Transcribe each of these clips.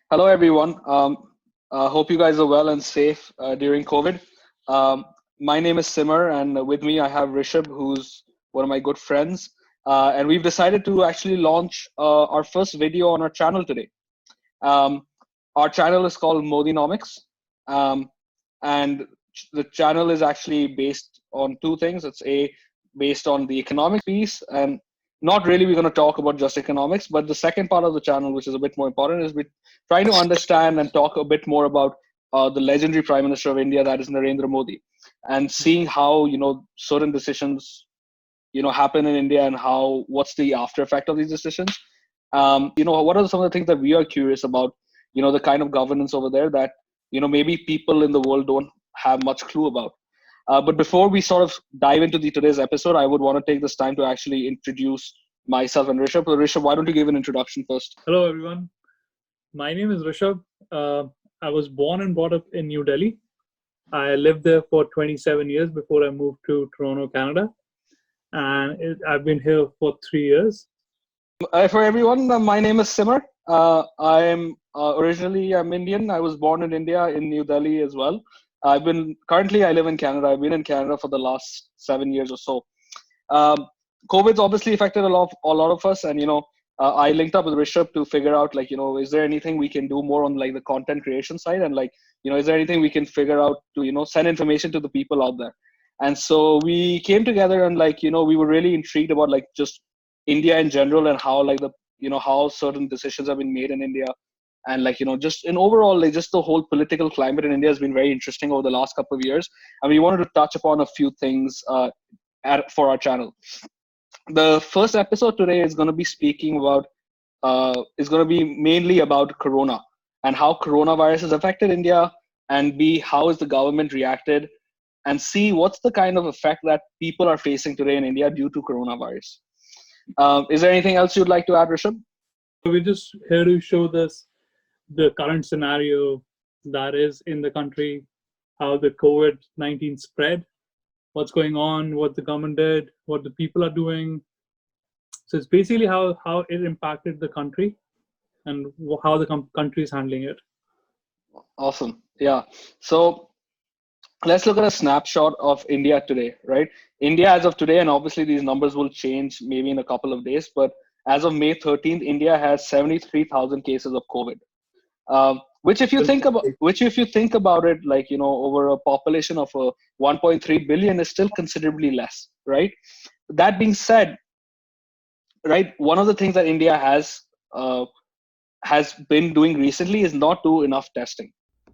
Hello, everyone. Hope you guys are well and safe during COVID. My name is Simmer, and with me I have Rishabh, who's one of my good friends. And we've decided to actually launch our first video on our channel today. Um, our channel is called Modinomics, and the channel is actually based on two things. Based on the economic piece, and not really we're going to talk about just economics, but the second part of the channel, which is a bit more important, is we trying to understand and talk a bit more about the legendary Prime Minister of India, that is Narendra Modi, and seeing how certain decisions happen in India and how what's the after effect of these decisions. What are some of the things that we are curious about? The kind of governance over there that maybe people in the world don't have much clue about. But before we sort of dive into today's episode, I would want to take this time to actually introduce myself and Rishabh. So Rishabh, why don't you give an introduction first? Hello, everyone. My name is Rishabh. I was born and brought up in New Delhi. I lived there for 27 years before I moved to Toronto, Canada. And I've been here for 3 years. For everyone, my name is Simmer. I'm Indian. I was born in India in New Delhi as well. I live in Canada. I've been in Canada for the last 7 years or so. COVID's obviously affected a lot of us, and I linked up with Rishabh to figure out is there anything we can do more on the content creation side, and is there anything we can figure out to send information to the people out there. And so we came together, and we were really intrigued about just India in general, and how how certain decisions have been made in India. And just in overall, just the whole political climate in India has been very interesting over the last couple of years, and we wanted to touch upon a few things for our channel. The first episode today is going to be speaking about is going to be mainly about Corona and how coronavirus has affected India, and B, how has the government reacted, and C, what's the kind of effect that people are facing today in India due to coronavirus. Is there anything else you'd like to add, Rishabh? We're just here to show the current scenario that is in the country, how the COVID-19 spread, what's going on, what the government did, what the people are doing. So it's basically how it impacted the country and how the country is handling it. Awesome. Yeah. So let's look at a snapshot of India today, right? India as of today, and obviously these numbers will change maybe in a couple of days, but as of May 13th, India has 73,000 cases of COVID. Which if you think about it, over a population of 1.3 billion is still considerably less, right? That being said, right, one of the things that India has been doing recently is not do enough testing.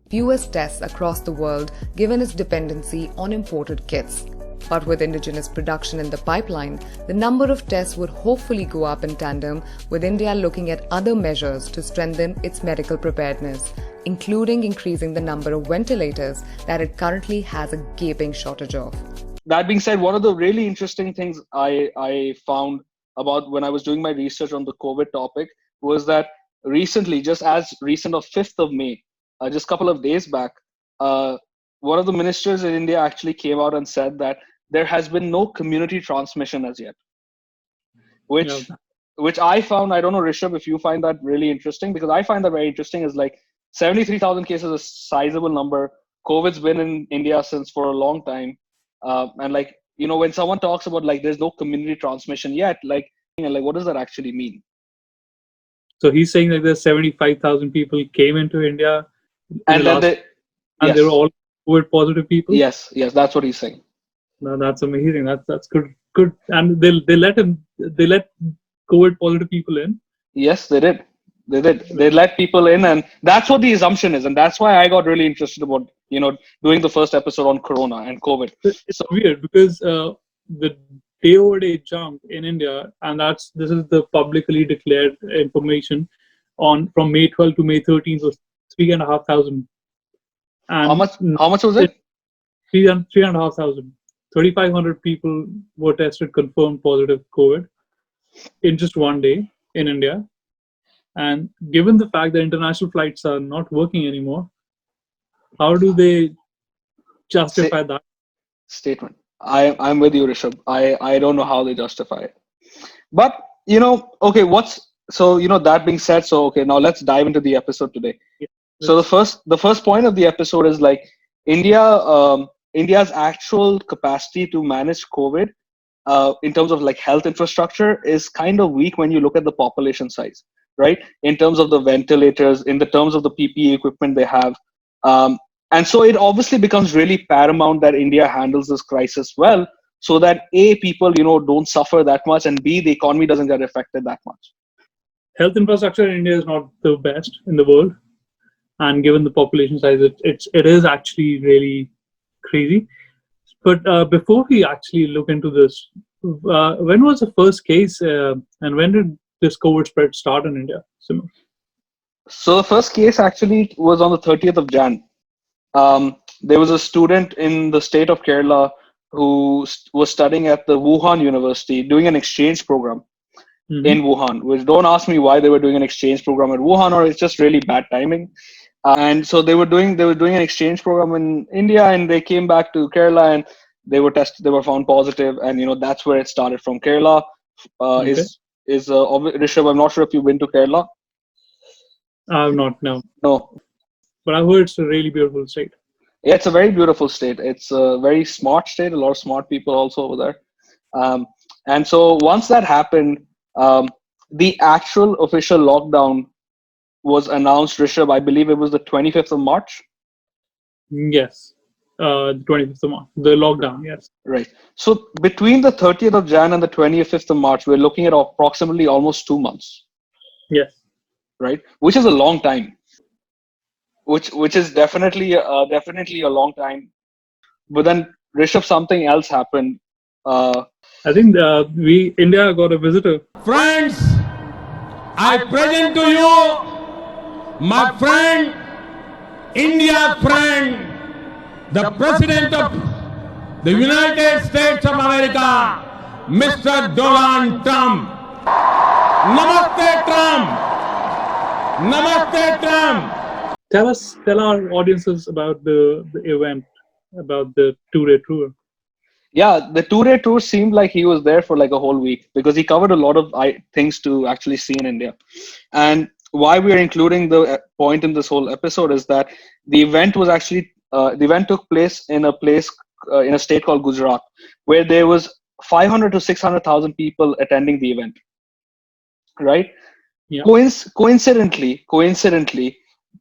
Fewest tests across the world given its dependency on imported kits. But with indigenous production in the pipeline, the number of tests would hopefully go up in tandem with India looking at other measures to strengthen its medical preparedness, including increasing the number of ventilators that it currently has a gaping shortage of. That being said, one of the really interesting things I found about when I was doing my research on the COVID topic was that recently, just as recent of 5th of May, just a couple of days back, one of the ministers in India actually came out and said that there has been no community transmission as yet, which I found, I don't know, Rishabh, if you find that really interesting, because I find that very interesting. Is 73,000 cases is a sizable number. COVID's been in India since for a long time. And when someone talks about there's no community transmission yet, what does that actually mean? So he's saying there's 75,000 people came into India, and they were all COVID positive people. Yes, that's what he's saying. No, that's amazing. That's good. And they let COVID positive people in. Yes, they did. They let people in, and that's what the assumption is, and that's why I got really interested about doing the first episode on Corona and COVID. It's weird because the day-over-day jump in India, and this is the publicly declared information from May 12th to May 13th was 3,500. And how much was it? 3,500. 3,500 people were tested confirmed positive COVID in just one day in India. And given the fact that international flights are not working anymore, how do they justify that statement? I'm with you, Rishabh. I don't know how they justify it. But okay, that being said, so okay, now let's dive into the episode today. Yeah, So the let's. first point of the episode is like India's actual capacity to manage COVID in terms of like health infrastructure is kind of weak when you look at the population size, right? In terms of the ventilators, in the terms of the PPE equipment they have, um, and so it obviously becomes really paramount that India handles this crisis well, so that a people don't suffer that much, and b the economy doesn't get affected that much. Health infrastructure in India is not the best in the world, and given the population size, it is actually really crazy. But before we actually look into this, when was the first case, and when did this COVID spread start in India? Simon? So the first case actually was on the 30th of Jan. There was a student in the state of Kerala who was studying at the Wuhan University doing an exchange program Mm-hmm. in Wuhan, which don't ask me why they were doing an exchange program at Wuhan, or it's just really bad timing. And so they were doing an exchange program in India, and they came back to Kerala, and they were tested. They were found positive, and that's where it started from. Kerala Okay, Rishabh. I'm not sure if you've been to Kerala. I've not now, No. but I've heard it's a really beautiful state. Yeah, it's a very beautiful state. It's a very smart state. A lot of smart people also over there. And so once that happened, um, the actual official lockdown was announced, Rishabh. I believe it was the 25th of March. Yes, the 25th of March, the lockdown. Yes, Right. So between the 30th of Jan and the 25th of March, we're looking at approximately almost 2 months, yes. right? Which is a long time. Which is definitely a long time. But then, Rishabh, something else happened. Uh, I think we India got a visitor. Friends, I present to you my friend, India's friend, the President of the United States of America, Mr. Donald Trump. Namaste, Trump. Namaste, Trump. Tell our audiences about the event, about the 2-day tour. yeah, the 2-day tour seemed like he was there for like a whole week because he covered a lot of things to actually see in India. And why we are including the point in this whole episode is that the event took place in a state called Gujarat, where there was 500 to 600,000 people attending the event, right? Yeah, Coincidentally,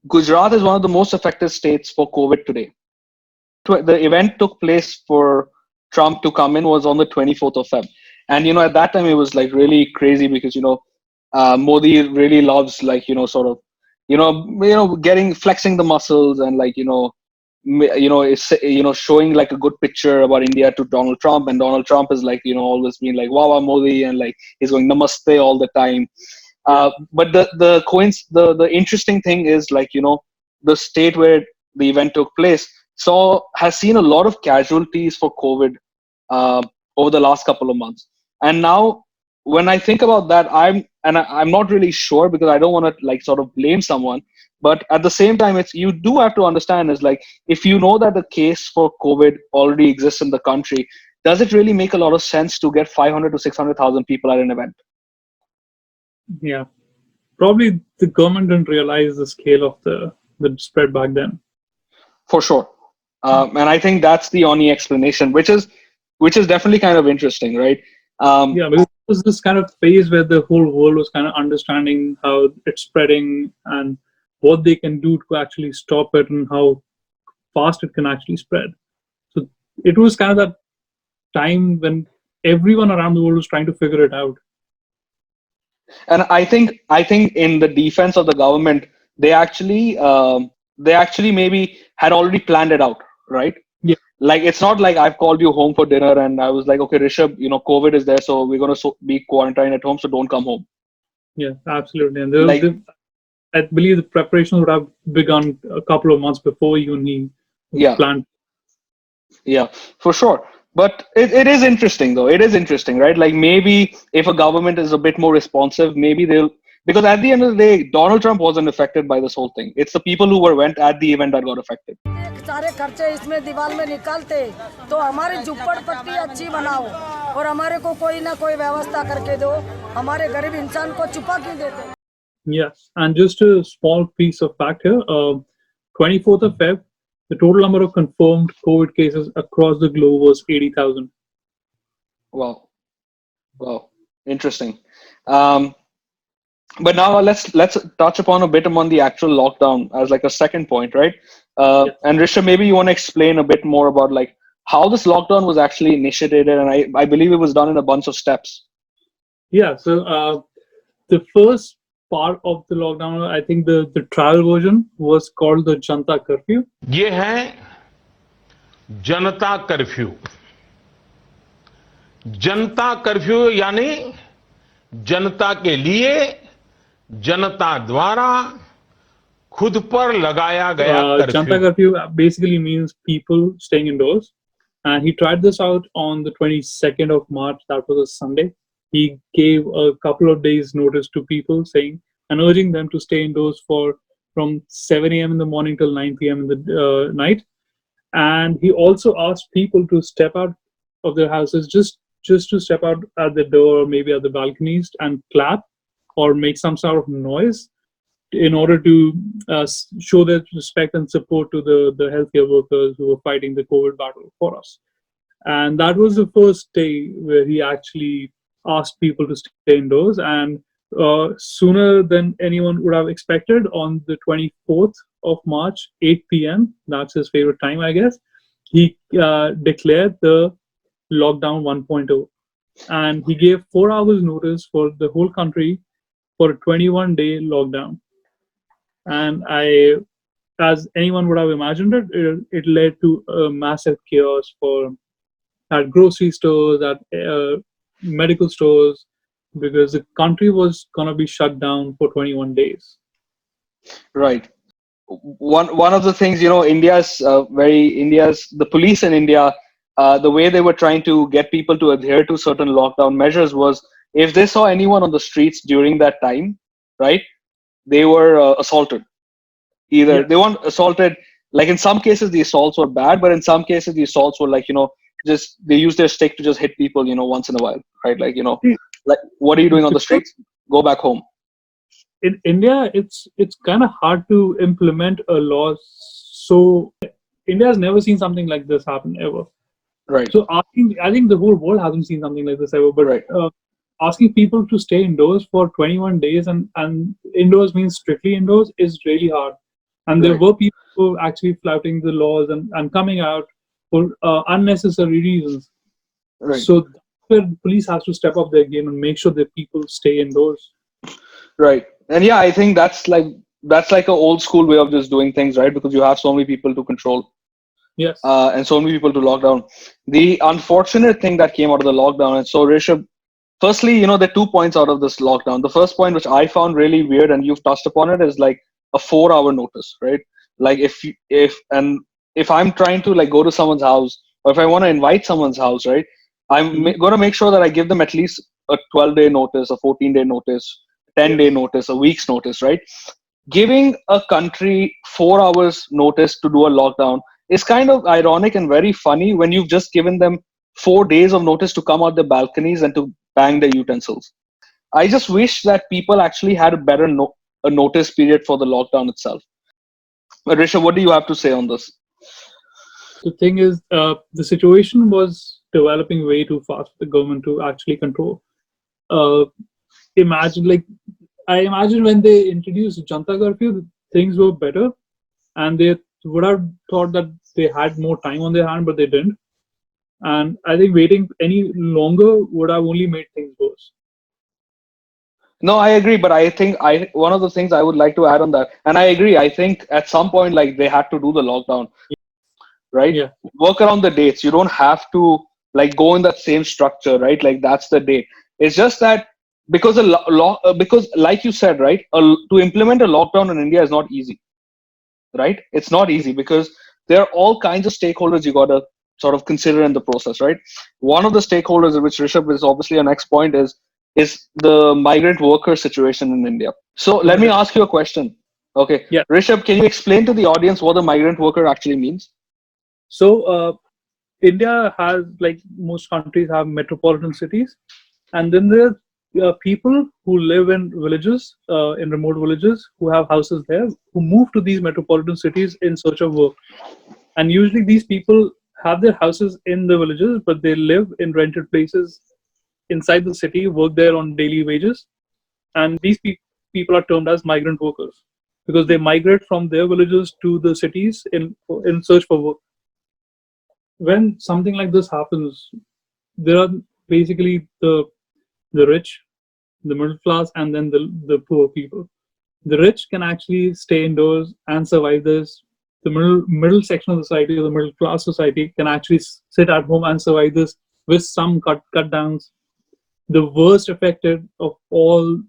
Gujarat is one of the most affected states for COVID today. The event took place for Trump to come in was on the 24th of Feb. And at that time it was like really crazy because Modi really loves like sort of getting flexing the muscles and like it's showing like a good picture about India to Donald Trump, and Donald Trump is like always being like wow Modi, and like he's going namaste all the time. yeah, But the interesting thing is like the state where the event took place has seen a lot of casualties for COVID uh, over the last couple of months. And now, when I think about that, I'm not really sure because I don't want to like sort of blame someone. But at the same time, it's you do have to understand is like if you know that the case for COVID already exists in the country, does it really make a lot of sense to get 500 to 600,000 people at an event? yeah. Probably the government didn't realize the scale of the spread back then. For sure. And I think that's the only explanation, which is definitely kind of interesting, right? Yeah, because it was this kind of phase where the whole world was kind of understanding how it's spreading and what they can do to actually stop it and how fast it can actually spread. So it was kind of that time when everyone around the world was trying to figure it out. And I think in the defense of the government, they actually maybe had already planned it out, right? Yeah, Like it's not like I've called you home for dinner and I was like, okay, Rishabh, COVID is there, so we're gonna be quarantined at home, so don't come home. yeah, absolutely. And Like, I believe the preparations would have begun a couple of months before even he yeah, planned. yeah, for sure. But it is interesting though. It is interesting, right? Like maybe if a government is a bit more responsive, maybe Because at the end of the day, Donald Trump wasn't affected by this whole thing. It's the people who went at the event that got affected. सारे खर्चे इसमें दीवार में निकालते तो हमारी झुप्पड़पट्टी अच्छी बनाओ और हमारे को कोई ना कोई व्यवस्था करके दो, हमारे गरीब इंसान को छुपा क्यों देते? Yes, and just a small piece of fact here. 24th of Feb, the total number of confirmed COVID cases across the globe was 80,000. Wow, interesting. But now let's touch upon a bit on the actual lockdown as like a second point, right? Yes. And Risha, maybe you want to explain a bit more about like how this lockdown was actually initiated, and I believe it was done in a bunch of steps. Yeah, so the first part of the lockdown, I think the travel version was called the Janta Curfew. ये है जनता curfew. जनता curfew यानी जनता के लिए जनता द्वारा खुद पर लगाया गया Janta curfew. Curfew basically means people staying indoors. And he tried this out on the 22nd of March. That was a Sunday. He gave a couple of days notice to people saying and urging them to stay indoors from 7 a.m. in the morning till 9 p.m. in the night. And he also asked people to step out of their houses, just to step out at the door or maybe at the balconies and clap or make some sort of noise in order to show their respect and support to the healthcare workers who were fighting the COVID battle for us. And that was the first day where he actually asked people to stay indoors. And sooner than anyone would have expected, on the 24th of March, 8 p.m., that's his favorite time, I guess, he declared the lockdown 1.0. And he gave 4 hours notice for the whole country for a 21-day lockdown. And as anyone would have imagined it led to a massive chaos at grocery stores, at medical stores, because the country was going to be shut down for 21 days. Right. One of the things, the police in India, the way they were trying to get people to adhere to certain lockdown measures was if they saw anyone on the streets during that time, right, they were assaulted. Either they weren't assaulted, like in some cases the assaults were bad, but in some cases the assaults were like, just they use their stick to just hit people, once in a while, right? Like, like what are you doing on the streets? Go back home. In India, it's kind of hard to implement a law. So India has never seen something like this happen ever. Right. So I think the whole world hasn't seen something like this ever. But right. Asking people to stay indoors for 21 days and indoors means strictly indoors is really hard. And there were people who were actually flouting the laws and coming out for unnecessary reasons. Right. So that's where the police has to step up their game and make sure that people stay indoors. Right. And yeah, I think that's like an old school way of just doing things, right? Because you have so many people to control. Yes. And so many people to lock down. The unfortunate thing that came out of the lockdown, and so Rishabh, firstly, there are 2 points out of this lockdown. The first point, which I found really weird, and you've touched upon it, is like a 4-hour notice, right? Like if I'm trying to like go to someone's house, or if I want to invite someone's house, right, I'm going to make sure that I give them at least a 12-day notice, a 14-day notice, 10-day notice, a week's notice, right? Giving a country 4 hours notice to do a lockdown is kind of ironic and very funny when you've just given them 4 days of notice to come out their balconies and to bang their utensils. I just wish that people actually had a better notice period for the lockdown itself. But Rishabh, what do you have to say on this? The thing is, the situation was developing way too fast for the government to actually control. I imagine when they introduced Janta Curfew, things were better, and they would have thought that they had more time on their hand, but they didn't. And I think waiting any longer would have only made things worse. No, I agree, but I think one of the things I would like to add on that, and I agree, I think at some point like they had to do the lockdown, right? Yeah. Work around the dates. You don't have to like go in that same structure, right? Like that's the date. It's just that because because like you said, right, to implement a lockdown in India is not easy, right? It's not easy because there are all kinds of stakeholders you got to sort of consider in the process, right? One of the stakeholders, which Rishabh is obviously our next point, is is the migrant worker situation in India. So let me ask you a question. Okay, Yeah. Rishabh, can you explain to the audience what a migrant worker actually means? So India has, like most countries, have metropolitan cities, and then there are people who live in villages, in remote villages, who have houses there, who move to these metropolitan cities in search of work. And usually, these people have their houses in the villages, but they live in rented places inside the city, work there on daily wages, and these people are termed as migrant workers because they migrate from their villages to the cities in search for work. When something like this happens, there are basically the rich, the middle class, and then the poor people. The rich can actually stay indoors and survive this. The middle section of society, or the middle class society, can actually sit at home and survive this with some cut downs. The worst affected of all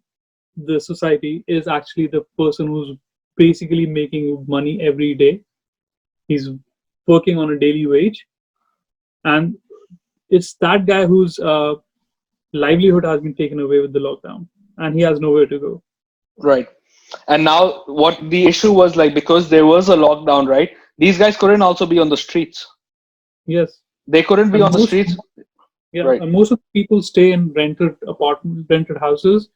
the society is actually the person who's basically making money every day. He's working on a daily wage, and it's that guy whose livelihood has been taken away with the lockdown, and he has nowhere to go. Right. And now what the issue was, like, because there was a lockdown, right? These guys couldn't also be on the streets. Yes, They couldn't be and on the streets. Right. most of the people stay in rented houses.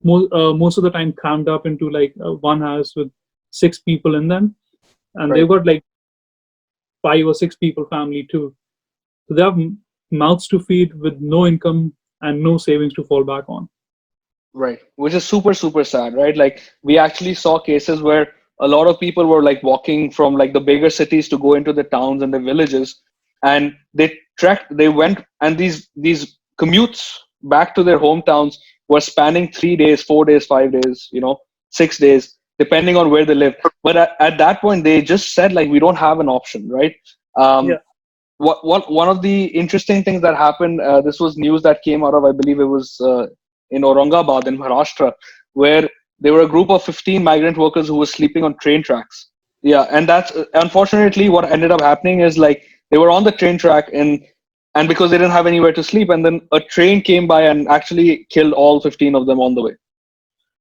Most of the time, crammed up into like one house with six people in them, and they've Right. got like 5 or 6 people family too. So they have mouths to feed with no income and no savings to fall back on. Right. Which is super, super sad, right? Like, we actually saw cases where a lot of people were like walking from like the bigger cities to go into the towns and the villages, and they went, and these commutes back to their hometowns were spanning 3 days, 4 days, 5 days, 6 days, depending on where they live. But at that point, they just said, like, we don't have an option, right? Yeah. One of the interesting things that happened, this was news that came out of, I believe it was in Aurangabad in Maharashtra, where there were a group of 15 migrant workers who were sleeping on train tracks. Yeah, and that's unfortunately what ended up happening is, like, they were on the train track, and because they didn't have anywhere to sleep, and then a train came by and actually killed all 15 of them on the way,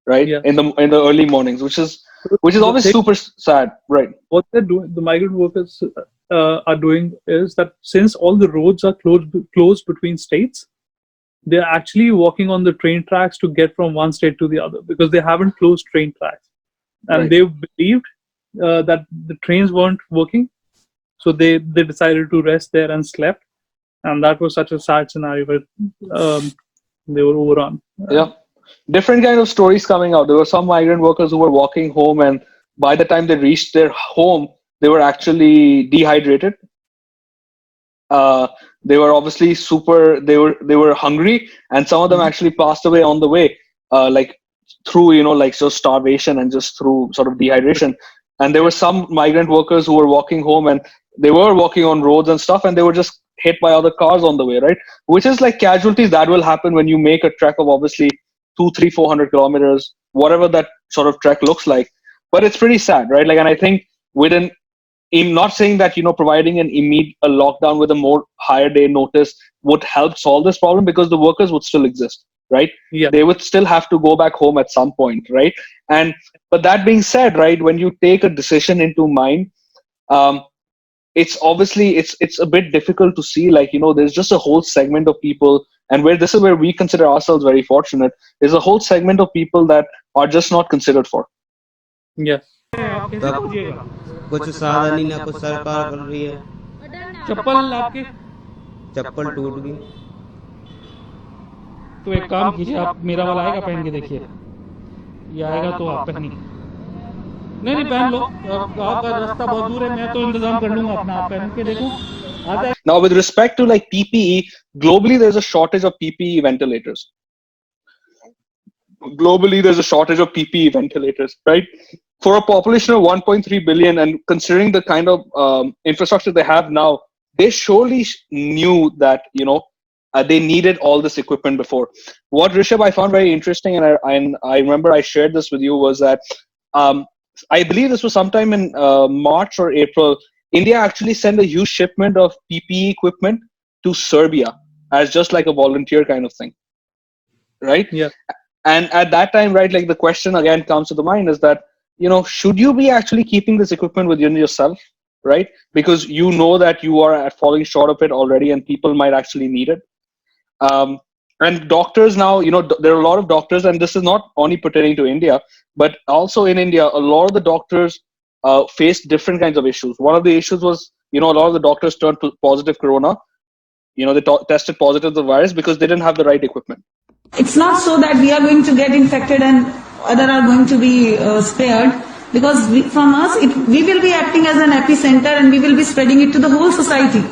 right? Yeah. In the early mornings, which is The always thing, super sad, right? what they're doing, the migrant workers are doing, is that since all the roads are closed between states, they're actually walking on the train tracks to get from one state to the other because they haven't closed train tracks, and Right. they believed that the trains weren't working, so they decided to rest there and slept, and that was such a sad scenario where they were overrun. Yeah, different kind of stories coming out. There were some migrant workers who were walking home, and by the time they reached their home, they were actually dehydrated. Uh, they were obviously they were hungry, and some of them actually passed away on the way, like through like just starvation and just through sort of dehydration. And there were some migrant workers who were walking home, and they were walking on roads and stuff, and they were just hit by other cars on the way, right? Which is like casualties that will happen when you make a trek of obviously 200, 300, 400 kilometers, whatever that sort of trek looks like. But it's pretty sad, right? Like, and I think within, I'm not saying that providing a lockdown with a more higher day notice would help solve this problem, because the workers would still exist, right? Yeah. They would still have to go back home at some point, right? And but that being said, right, when you take a decision into mind, it's obviously it's a bit difficult to see, like, there's just a whole segment of people, and where this is where we consider ourselves very fortunate. There's a whole segment of people that are just not considered for. Yes. आप कैसे तब पहुंचिएगा? कुछ साधन ही ना, कुछ सरकार कर रही है, चप्पल आपके, चप्पल टूट गई। तो एक काम कीजिए, आप मेरा वाला आएगा पहन के देखिए, ये आएगा तो आप पहनिए। नहीं नहीं पहन लो, आपका रास्ता बहुत दूर है, मैं तो इंतजाम कर लूंगा अपना, आप पहन के देखो आता है। Now, with respect to like PPE, globally there's a shortage of PPE ventilators. Globally, there's a shortage of PPE ventilators, right? For a population of 1.3 billion, and considering the kind of infrastructure they have now, they surely knew that they needed all this equipment before. What, Rishabh, I found very interesting, and I remember I shared this with you, was that I believe this was sometime in March or April. India actually sent a huge shipment of PPE equipment to Serbia as just like a volunteer kind of thing. right? Yeah. And at that time, right, like the question again comes to the mind is that, should you be actually keeping this equipment within yourself, right? Because you know that you are at falling short of it already and people might actually need it. um, and doctors now, there are a lot of doctors, and this is not only pertaining to India, but also in India, a lot of the doctors faced different kinds of issues. One of the issues was, a lot of the doctors turned positive corona. They tested positive the virus because they didn't have the right equipment. It's not so that we are going to get infected and other are going to be spared, because from us we will be acting as an epicenter and we will be spreading it to the whole society.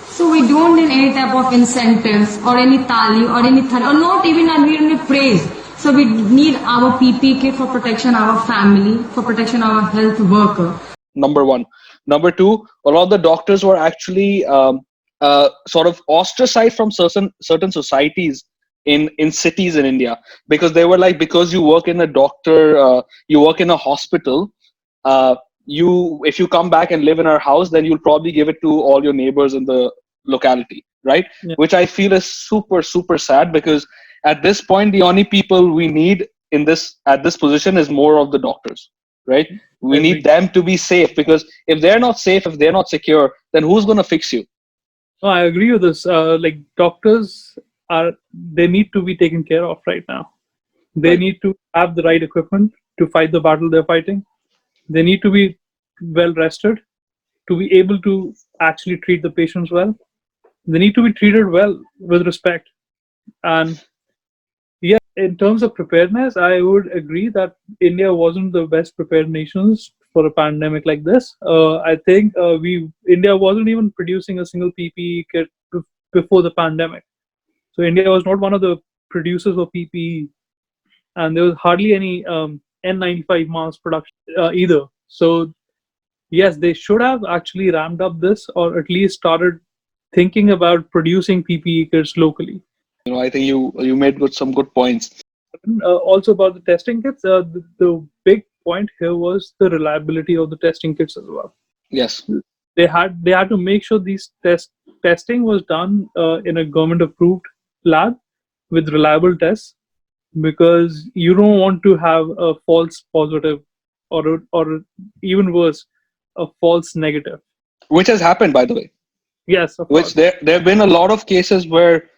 So we don't need any type of incentives or any tali or any or not even any praise. So we need our PPE kit for protection our family, for protection our health worker. Number one. Number two, a lot of the doctors were actually sort of ostracized from certain societies in cities in India, because they were like, because you work in you work in a hospital, if you come back and live in our house, then you'll probably give it to all your neighbors in the locality, right? Yeah. Which I feel is super, super sad, because at this point, the only people we need at this position is more of the doctors, right? We need them to be safe, because if they're not safe, if they're not secure, then who's going to fix you? No, I agree with this. Like doctors they need to be taken care of right now. They Right. need to have the right equipment to fight the battle they're fighting. They need to be well rested to be able to actually treat the patients well. They need to be treated well with respect. And yeah, in terms of preparedness, I would agree that India wasn't the best prepared nations for a pandemic like this. I think India wasn't even producing a single PPE kit before the pandemic. So India was not one of the producers of PPE, and there was hardly any N95 mask production either. So yes, they should have actually ramped up this, or at least started thinking about producing PPE kits locally. I think you made some good points. Also about the testing kits, the big point here was the reliability of the testing kits as well. Yes. They had to make sure these testing was done in a government approved lab with reliable tests, because you don't want to have a false positive, or even worse, a false negative. Which has happened, by the way. Yes, of Which course. there have been a lot of cases where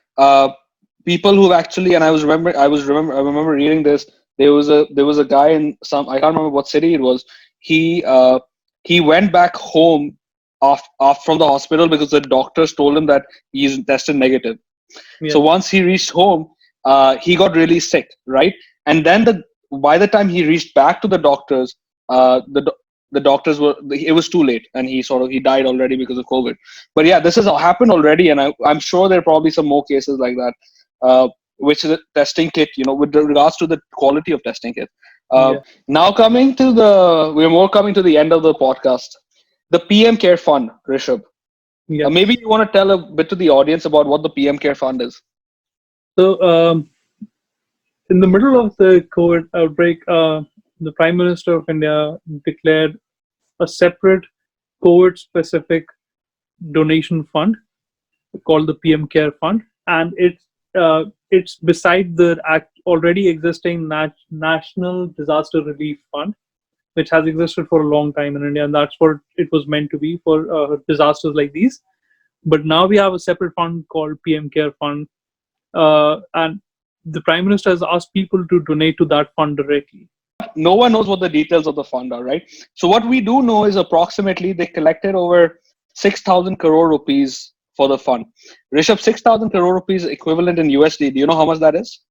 people who've actually, and I remember reading this. There was a guy in I can't remember what city it was. He went back home off from the hospital because the doctors told him that he's tested negative. Yeah. So once he reached home, he got really sick, right? And then by the time he reached back to the doctors, the doctors it was too late, and he died already because of COVID. But yeah, this has happened already, and I'm sure there are probably some more cases like that, which is a testing kit, with regards to the quality of testing kit. Yeah. Now we're more coming to the end of the podcast. The PM Care Fund, Rishabh. Yeah. Maybe you want to tell a bit to the audience about what the PM Care Fund is. So, in the middle of the COVID outbreak, the Prime Minister of India declared a separate COVID-specific donation fund called the PM Care Fund, and it's beside the already existing National Disaster Relief Fund, which has existed for a long time in India, and that's what it was meant to be for disasters like these. But now we have a separate fund called PM Care Fund, and the Prime Minister has asked people to donate to that fund directly. No one knows what the details of the fund are, right? So what we do know is approximately they collected over 6,000 crore rupees for the fund. Rishabh, 6,000 crore rupees equivalent in USD. Do you know how much that is?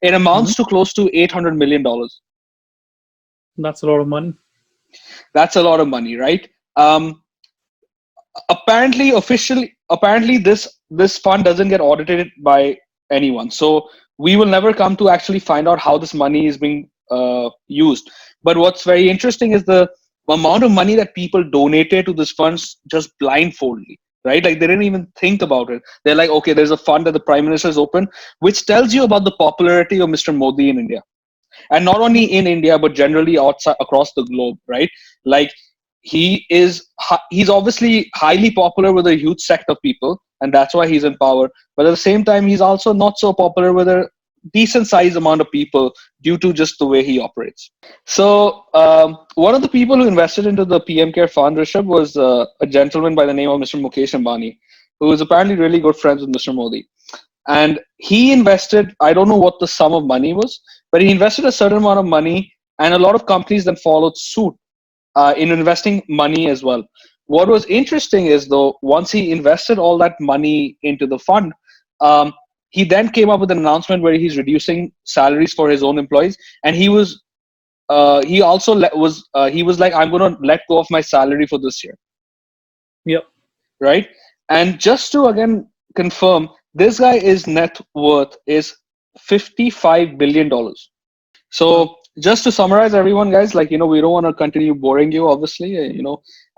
It amounts to close to $800 million. That's a lot of money. That's a lot of money, right? Apparently, this fund doesn't get audited by anyone. So we will never come to actually find out how this money is being used. But what's very interesting is the amount of money that people donated to this funds just blindfoldly, right? Like they didn't even think about it. They're like, okay, there's a fund that the Prime Minister has opened, which tells you about the popularity of Mr. Modi in India. And not only in India, but generally outside across the globe, right? Like he's obviously highly popular with a huge sect of people, and that's why he's in power. But at the same time, he's also not so popular with a decent sized amount of people due to just the way he operates. So one of the people who invested into the PM Care Fund, Rishabh, was a gentleman by the name of Mr. Mukesh Ambani, who is apparently really good friends with Mr. Modi. And he invested, I don't know what the sum of money was, but he invested a certain amount of money, and a lot of companies then followed suit in investing money as well. What was interesting is, though, once he invested all that money into the fund, he then came up with an announcement where he's reducing salaries for his own employees, and he was he also he was like, I'm going to let go of my salary for this year. Yep. Right. And just to again confirm, this guy is net worth is $55 billion. So just to summarize everyone, guys, like, we don't want to continue boring you, obviously,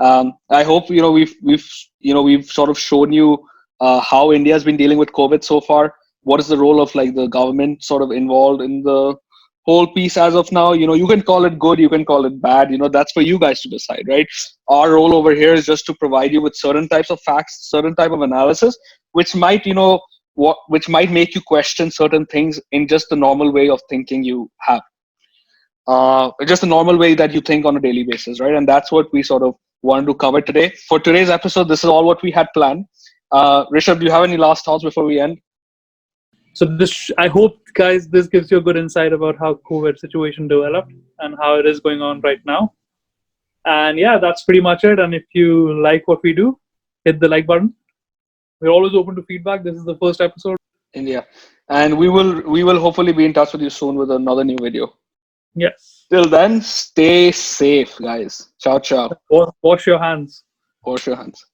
I hope, we've sort of shown you how India has been dealing with COVID so far. What is the role of like the government sort of involved in the whole piece as of now? You can call it good, you can call it bad, that's for you guys to decide, right? Our role over here is just to provide you with certain types of facts, certain type of analysis, which might, which might make you question certain things in just the normal way of thinking you have. Just a normal way that you think on a daily basis, right? And that's what we sort of wanted to cover today. For today's episode, this is all what we had planned. Rishabh, do you have any last thoughts before we end? So I hope, guys, this gives you a good insight about how COVID situation developed and how it is going on right now. And yeah, that's pretty much it. And if you like what we do, hit the like button. We're always open to feedback. This is the first episode. India. And we will hopefully be in touch with you soon with another new video. Yes. Till then, stay safe, guys. Ciao, ciao. Wash your hands. Wash your hands.